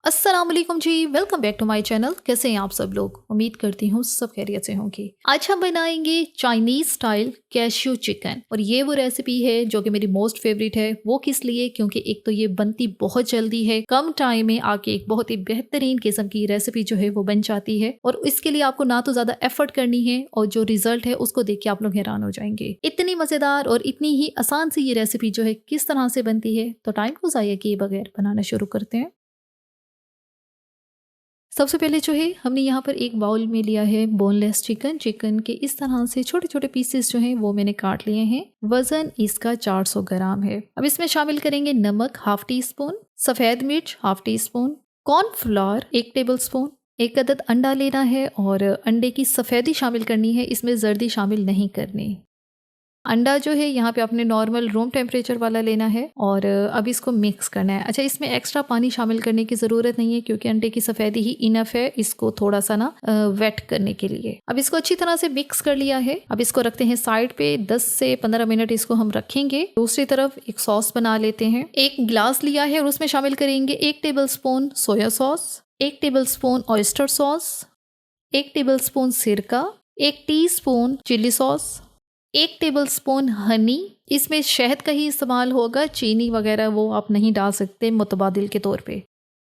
अस्सलाम वालेकुम जी, welcome back to my channel. कैसे हैं आप सब लोग? उम्मीद करती हूँ सब खैरियत से होंगे। आज हम बनाएंगे चाइनीज स्टाइल कैश्यू चिकन और ये वो रेसिपी है जो कि मेरी मोस्ट फेवरेट है। वो किस लिए? क्योंकि एक तो ये बनती बहुत जल्दी है, कम टाइम में आके एक बहुत ही बेहतरीन किस्म की रेसिपी जो है वो बन जाती है और इसके लिए आपको ना तो ज्यादा एफर्ट करनी है और जो रिजल्ट है उसको देख के आप लोग हैरान हो जाएंगे। इतनी मजेदार और इतनी ही आसान सी ये रेसिपी जो है किस तरह से बनती है, तो टाइम को जाया किए बगैर बनाना शुरू करते हैं। सबसे पहले जो है हमने यहाँ पर एक बाउल में लिया है बोनलेस चिकन। चिकन के इस तरह से छोटे छोटे पीसेस जो हैं वो मैंने काट लिए हैं। वजन इसका 400 ग्राम है। अब इसमें शामिल करेंगे नमक हाफ टी स्पून, सफेद मिर्च half tea spoon, cornflour 1 table spoon, एक अदद अंडा लेना है और अंडे की सफेदी शामिल करनी है, इसमें जर्दी शामिल नहीं करनी। अंडा जो है यहाँ पे आपने नॉर्मल रूम टेम्परेचर वाला लेना है और अब इसको मिक्स करना है। अच्छा, इसमें एक्स्ट्रा पानी शामिल करने की ज़रूरत नहीं है क्योंकि अंडे की सफ़ेदी ही इनफ है इसको थोड़ा सा ना वेट करने के लिए। अब इसको अच्छी तरह से मिक्स कर लिया है। अब इसको रखते हैं साइड पे। 10 से 15 मिनट इसको हम रखेंगे। दूसरी तरफ एक सॉस बना लेते हैं। एक गिलास लिया है और उसमें शामिल करेंगे 1 tablespoon soya sauce, 1 tablespoon oyster sauce, 1 tablespoon सिरका, 1 teaspoon chilli sauce, 1 tablespoon honey. इसमें शहद का ही इस्तेमाल होगा, चीनी वगैरह वो आप नहीं डाल सकते मुतबादिल के तौर पे।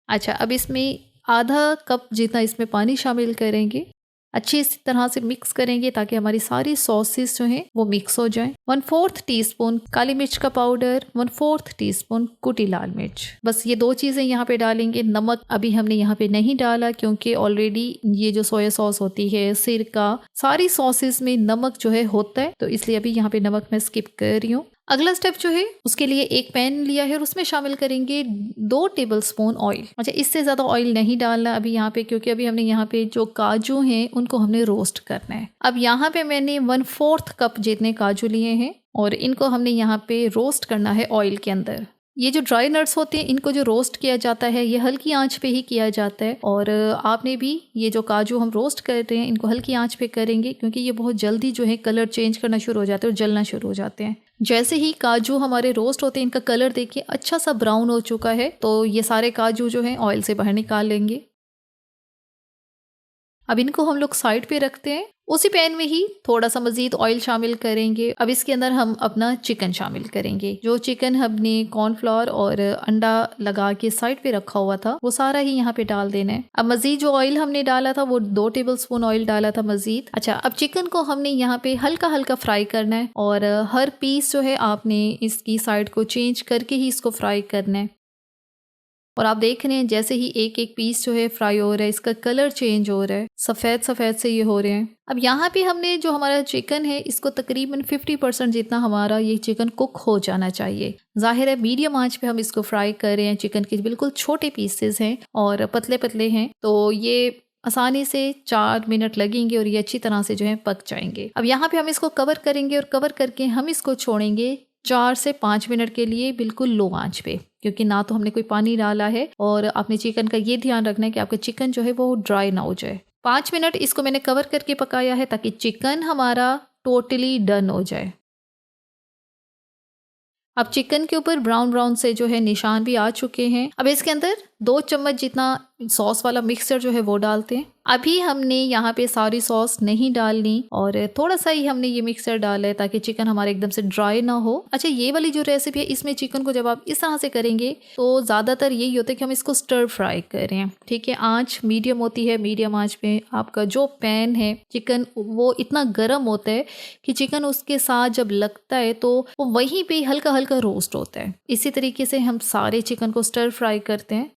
अच्छा, अब इसमें आधा कप जितना इसमें पानी शामिल करेंगे। अच्छी इसी तरह से मिक्स करेंगे ताकि हमारी सारी सॉसेस जो हैं वो मिक्स हो जाएं। 1/4 टीस्पून काली मिर्च का पाउडर, 1/4 टीस्पून कुटी लाल मिर्च। बस ये 2 चीज़ें यहाँ पे डालेंगे। नमक अभी हमने यहाँ पे नहीं डाला क्योंकि ऑलरेडी ये जो सोया सॉस होती है, सिरका, सारी सॉसेस में नमक जो है होता है, तो इसलिए अभी यहाँ पे नमक मैं स्किप कर रही हूँ। अगला स्टेप जो है उसके लिए एक पैन लिया है और उसमें शामिल करेंगे 2 टेबल स्पून ऑयल। अच्छा, इससे ज़्यादा ऑयल नहीं डालना अभी यहाँ पे क्योंकि अभी हमने यहाँ पे जो काजू हैं उनको हमने रोस्ट करना है। अब यहाँ पे मैंने 1/4 कप जितने काजू लिए हैं और इनको हमने यहाँ पे रोस्ट करना है ऑयल के अंदर। ये जो ड्राई नट्स होते हैं इनको जो रोस्ट किया जाता है ये हल्की आंच पे ही किया जाता है और आपने भी ये जो काजू हम रोस्ट कर रहे हैं इनको हल्की आंच पे करेंगे क्योंकि ये बहुत जल्दी जो है कलर चेंज करना शुरू हो जाते हैं और जलना शुरू हो जाते हैं। जैसे ही काजू हमारे रोस्ट होते हैं इनका कलर देखिए अच्छा सा ब्राउन हो चुका है, तो ये सारे काजू जो हैं ऑयल से बाहर निकाल लेंगे। अब इनको हम लोग साइड पे रखते हैं। उसी पैन में ही थोड़ा सा मजीद ऑयल शामिल करेंगे। अब इसके अंदर हम अपना चिकन शामिल करेंगे। जो चिकन हमने कॉर्नफ्लोर और अंडा लगा के साइड पे रखा हुआ था वो सारा ही यहाँ पे डाल देना है। अब मजीद जो ऑयल हमने डाला था वो 2 टेबल स्पून ऑयल डाला था मजीद। अच्छा, अब चिकन को हमने यहाँ पे हल्का हल्का फ्राई करना है और हर पीस जो है आपने इसकी साइड को चेंज करके ही इसको फ्राई करना है। और आप देख रहे हैं जैसे ही एक एक पीस जो है फ्राई हो रहा है इसका कलर चेंज हो रहा है, सफ़ेद सफ़ेद से ये हो रहे हैं। अब यहाँ पे हमने जो हमारा चिकन है इसको तकरीबन 50% जितना हमारा ये चिकन कुक हो जाना चाहिए। जाहिर है मीडियम आंच पे हम इसको फ्राई कर रहे हैं। चिकन के बिल्कुल छोटे पीसेस हैं और पतले पतले हैं, तो ये आसानी से 4 मिनट लगेंगे और ये अच्छी तरह से जो है पक जाएंगे। अब यहाँ पे हम इसको कवर करेंगे और कवर करके हम इसको छोड़ेंगे 4 से 5 मिनट के लिए बिल्कुल लो आंच पे, क्योंकि ना तो हमने कोई पानी डाला है और आपने चिकन का ये ध्यान रखना है कि आपका चिकन जो है वो ड्राई ना हो जाए। 5 मिनट इसको मैंने कवर करके पकाया है ताकि चिकन हमारा टोटली डन हो जाए। अब चिकन के ऊपर ब्राउन ब्राउन से जो है निशान भी आ चुके हैं। अब इसके अंदर 2 चम्मच जितना सॉस वाला मिक्सचर जो है वो डालते हैं। अभी हमने यहाँ पे सारी सॉस नहीं डालनी और थोड़ा सा ही हमने ये मिक्सचर डाला है ताकि चिकन हमारे एकदम से ड्राई ना हो। अच्छा, ये वाली जो रेसिपी है इसमें चिकन को जब आप इस तरह से करेंगे तो ज़्यादातर यही होता है कि हम इसको स्टर फ्राई करें। ठीक है, आँच मीडियम होती है। मीडियम आँच पे आपका जो पैन है चिकन वो इतना गर्म होता है कि चिकन उसके साथ जब लगता है तो वो वहीं पे हल्का हल्का रोस्ट होता है। इसी तरीके से हम सारे चिकन को स्टर फ्राई करते हैं।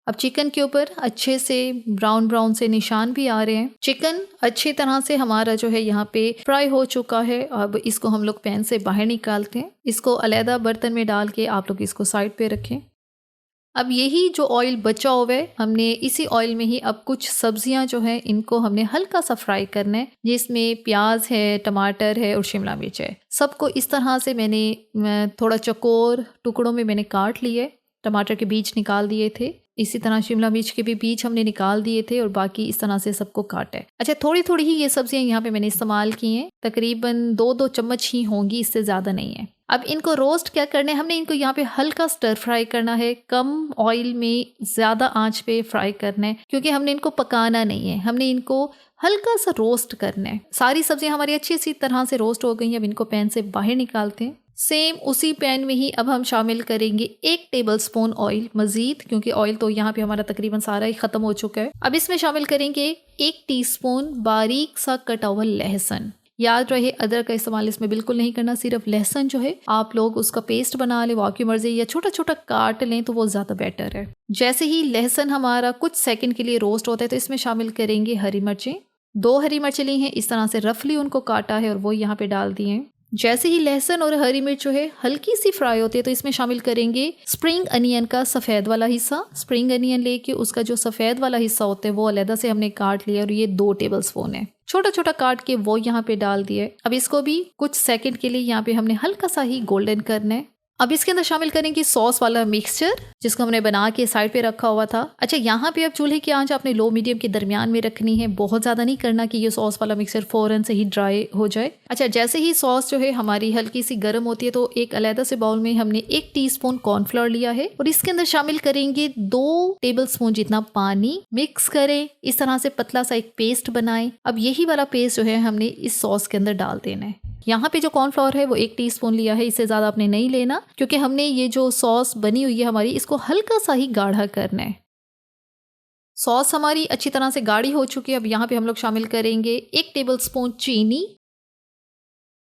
अब चिकन के ऊपर अच्छे से ब्राउन ब्राउन से निशान भी आ रहे हैं। चिकन अच्छी तरह से हमारा जो है यहाँ पे फ्राई हो चुका है। अब इसको हम लोग पैन से बाहर निकालते हैं। इसको अलहदा बर्तन में डाल के आप लोग इसको साइड पे रखें। अब यही जो ऑयल बचा हुआ है हमने इसी ऑयल में ही अब कुछ सब्जियां जो हैं इनको हमने हल्का सा फ्राई करना है, जिसमें प्याज है, टमाटर है और शिमला मिर्च है। सबको इस तरह से मैंने थोड़ा चौकोर टुकड़ों में मैंने काट लिए। टमाटर के बीज निकाल दिए थे, इसी तरह शिमला मिर्च के भी बीज हमने निकाल दिए थे और बाकी इस तरह से सबको काटा है। अच्छा, थोड़ी थोड़ी ही ये सब्जियां यहाँ पे मैंने इस्तेमाल की हैं, तकरीबन 2-2 चम्मच ही होंगी, इससे ज़्यादा नहीं है। अब इनको रोस्ट क्या करना है, हमने इनको यहाँ पे हल्का स्टर फ्राई करना है, कम ऑयल में ज़्यादा आंच पे फ्राई करना है, क्योंकि हमने इनको पकाना नहीं है, हमने इनको हल्का सा रोस्ट करना है। सारी सब्जियां हमारी अच्छी तरह से रोस्ट हो गई हैं। अब इनको पैन से बाहर निकालते हैं। सेम उसी पैन में ही अब हम शामिल करेंगे 1 टेबलस्पून ऑयल मजीद, क्योंकि ऑयल तो यहाँ पे हमारा तकरीबन सारा ही खत्म हो चुका है। अब इसमें शामिल करेंगे 1 टीस्पून बारीक सा कटा हुआ लहसुन। याद रहे अदरक का इस्तेमाल इसमें बिल्कुल नहीं करना, सिर्फ लहसुन जो है आप लोग उसका पेस्ट बना लें, वो आपकी मर्जी, या छोटा छोटा काट लें तो वो ज़्यादा बेटर है। जैसे ही लहसुन हमारा कुछ सेकंड के लिए रोस्ट होता है तो इसमें शामिल करेंगे हरी मिर्चें। 2 हरी मिर्चें ली हैं, इस तरह से रफली उनको काटा है और वो यहाँ पे डाल दिए हैं। जैसे ही लहसुन और हरी मिर्च जो है हल्की सी फ्राई होती है तो इसमें शामिल करेंगे स्प्रिंग अनियन का सफ़ेद वाला हिस्सा। स्प्रिंग अनियन लेके उसका जो सफ़ेद वाला हिस्सा होता है वो अलग से हमने काट लिया और ये 2 टेबलस्पून है, छोटा छोटा काट के वो यहाँ पे डाल दिए। अब इसको भी कुछ सेकंड के लिए यहाँ पे हमने हल्का सा ही गोल्डन करना है। अब इसके अंदर शामिल करेंगे सॉस वाला मिक्सचर जिसको हमने बना के साइड पे रखा हुआ था। अच्छा, यहाँ पे अब चूल्हे की आंच आपने लो मीडियम के दरमियान में रखनी है, बहुत ज़्यादा नहीं करना कि ये सॉस वाला मिक्सचर फ़ौरन से ही ड्राई हो जाए। अच्छा, जैसे ही सॉस जो है हमारी हल्की सी गर्म होती है तो एक अलग से बाउल में हमने 1 टीस्पून कॉर्नफ्लोर लिया है और इसके अंदर शामिल करेंगे 2 टेबलस्पून जितना पानी। मिक्स करें, इस तरह से पतला सा एक पेस्ट बनाएं। अब यही वाला पेस्ट जो है हमने इस सॉस के अंदर डाल देना है। यहाँ पे जो कॉर्नफ्लोर है वो 1 टीस्पून लिया है, इससे ज़्यादा आपने नहीं लेना, क्योंकि हमने ये जो सॉस बनी हुई है हमारी इसको हल्का सा ही गाढ़ा करना है। सॉस हमारी अच्छी तरह से गाढ़ी हो चुकी है। अब यहाँ पे हम लोग शामिल करेंगे 1 टेबलस्पून चीनी,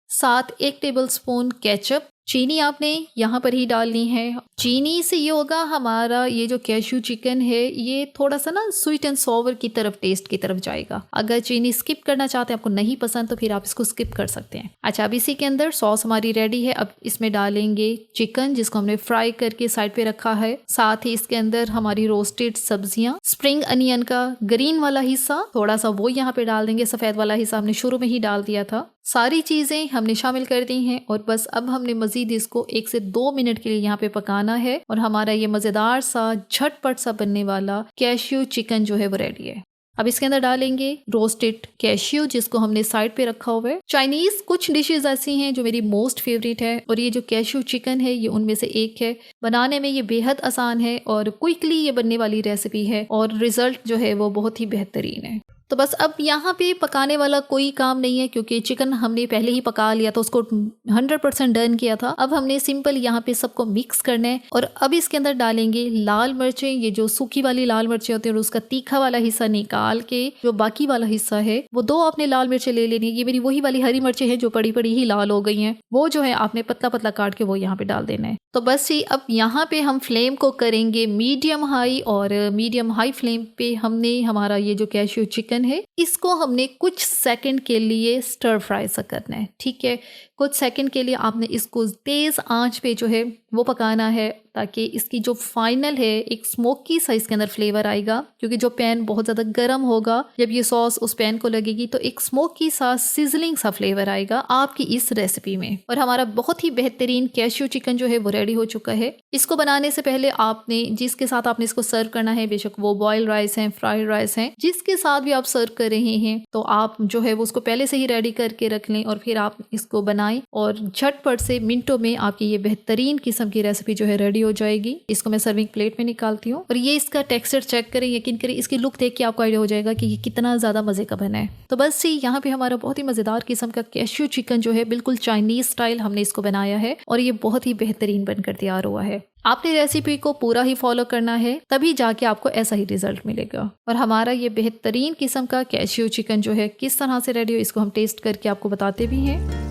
साथ 1 टेबलस्पून केचप। चीनी आपने यहाँ पर ही डालनी है। चीनी से ये होगा हमारा ये जो कैश्यू चिकन है ये थोड़ा सा ना स्वीट एंड सॉवर की तरफ, टेस्ट की तरफ जाएगा। अगर चीनी स्किप करना चाहते हैं, आपको नहीं पसंद, तो फिर आप इसको स्किप कर सकते हैं। अच्छा, अब इसी के अंदर सॉस हमारी रेडी है। अब इसमें डालेंगे चिकन जिसको हमने फ्राई करके साइड पे रखा है। साथ ही इसके अंदर हमारी रोस्टेड सब्जियां, स्प्रिंग अनियन का ग्रीन वाला हिस्सा थोड़ा सा वो यहाँ पे डाल देंगे, सफेद वाला हिस्सा हमने शुरू में ही डाल दिया था। सारी चीजें हमने शामिल कर दी हैं और बस अब हमने मजीद इसको 1 से 2 मिनट के लिए यहाँ पे पकाना है और हमारा ये मजेदार सा झटपट सा बनने वाला कैश्यू चिकन जो है वो रेडी है। अब इसके अंदर डालेंगे रोस्टेड कैश्यू जिसको हमने साइड पे रखा हुआ है। चाइनीज कुछ डिशेज ऐसी हैं जो मेरी मोस्ट फेवरेट है और ये जो कैश्यू चिकन है ये उनमें से एक है। बनाने में ये बेहद आसान है और क्विकली ये बनने वाली रेसिपी है और रिजल्ट जो है वो बहुत ही बेहतरीन है। तो बस अब यहाँ पे पकाने वाला कोई काम नहीं है, क्योंकि चिकन हमने पहले ही पका लिया था, उसको 100% डन किया था। अब हमने सिंपल यहाँ पे सबको मिक्स करना है और अब इसके अंदर डालेंगे लाल मिर्चें। ये जो सूखी वाली लाल मिर्चें होती हैं और उसका तीखा वाला हिस्सा निकाल के जो बाकी वाला हिस्सा है वो 2 आपने लाल मिर्चें ले लेनी है। ये मेरी वही वाली हरी मिर्चें हैं जो पड़ी पड़ी ही लाल हो गई हैं, वो जो है आपने पतला पतला काट के वो यहाँ पे डाल देना है। तो बस ही अब यहाँ पे हम फ्लेम को करेंगे मीडियम हाई, और मीडियम हाई फ्लेम पे हमने हमारा ये जो कैश्यू चिकन है इसको हमने कुछ सेकंड के लिए स्टर फ्राई सा करना है। ठीक है, कुछ सेकंड के लिए आपने इसको तेज आंच पे जो है वो पकाना है ताकि इसकी जो फाइनल है एक स्मोकी सा इसके अंदर फ्लेवर आएगा, क्योंकि जो पैन बहुत ज़्यादा गर्म होगा, जब ये सॉस उस पैन को लगेगी तो एक स्मोकी सा सिजलिंग सा फ्लेवर आएगा आपकी इस रेसिपी में। और हमारा बहुत ही बेहतरीन कैश्यू चिकन जो है वो रेडी हो चुका है। इसको बनाने से पहले आपने जिसके साथ आपने इसको सर्व करना है, बेशक वो बॉयल राइस हैं, फ्राइड राइस हैं, जिसके साथ भी आप सर्व कर रहे हैं, तो आप जो है वो उसको पहले से ही रेडी करके रख लें और फिर आप इसको बनाएं और झटपट से मिनटों में आपकी ये बेहतरीन किस्म की रेसिपी जो है रेडी हो जाएगी। इसको मैं सर्विंग प्लेट में निकालती हूँ और ये इसका टेक्सचर चेक करें, यकीन करें इसकी लुक देख के आपको आइडिया हो जाएगा कि ये कितना ज़्यादा मज़े का बना है। तो बस ही यहाँ पे हमारा बहुत ही मज़ेदार किस्म का कैश्यू चिकन जो है बिल्कुल चाइनीज स्टाइल हमने इसको बनाया है और ये बहुत ही बेहतरीन बनकर तैयार हुआ है। आपने रेसिपी को पूरा ही फॉलो करना है, तभी जाके आपको ऐसा ही रिजल्ट मिलेगा। और हमारा ये बेहतरीन किस्म का कैश्यू चिकन जो है किस तरह से रेडी हो इसको हम टेस्ट करके आपको बताते भी हैं।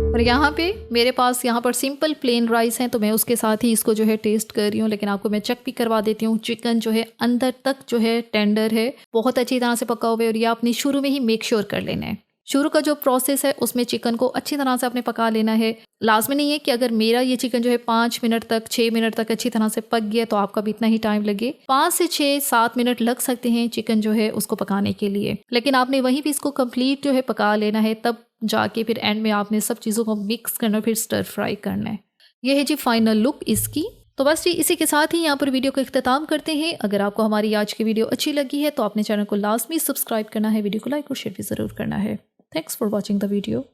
और यहाँ पे मेरे पास यहाँ पर सिंपल प्लेन राइस हैं तो मैं उसके साथ ही इसको जो है टेस्ट कर रही हूँ, लेकिन आपको मैं चेक भी करवा देती हूँ। चिकन जो है अंदर तक जो है टेंडर है, बहुत अच्छी तरह से पका हुआ है और ये आपने शुरू में ही मेक श्योर कर लेना है। शुरू का जो प्रोसेस है उसमें चिकन को अच्छी तरह से आपने पका लेना है। लाजमी नहीं है कि अगर मेरा ये चिकन जो है 5 मिनट तक 6 मिनट तक अच्छी तरह से पक गया तो आपका भी इतना ही टाइम लगे। 5 से 6-7 मिनट लग सकते हैं चिकन जो है उसको पकाने के लिए, लेकिन आपने वहीं भी इसको कंप्लीट जो है पका लेना है, तब जाके फिर एंड में आपने सब चीज़ों को मिक्स करना, फिर स्टर फ्राई करना है। यह है जी फाइनल लुक इसकी। तो बस जी इसी के साथ ही यहाँ पर वीडियो को इख्तिताम करते हैं। अगर आपको हमारी आज की वीडियो अच्छी लगी है तो अपने चैनल को लाजमी सब्सक्राइब करना है, वीडियो को लाइक और शेयर भी ज़रूर करना है। Thanks for watching the video.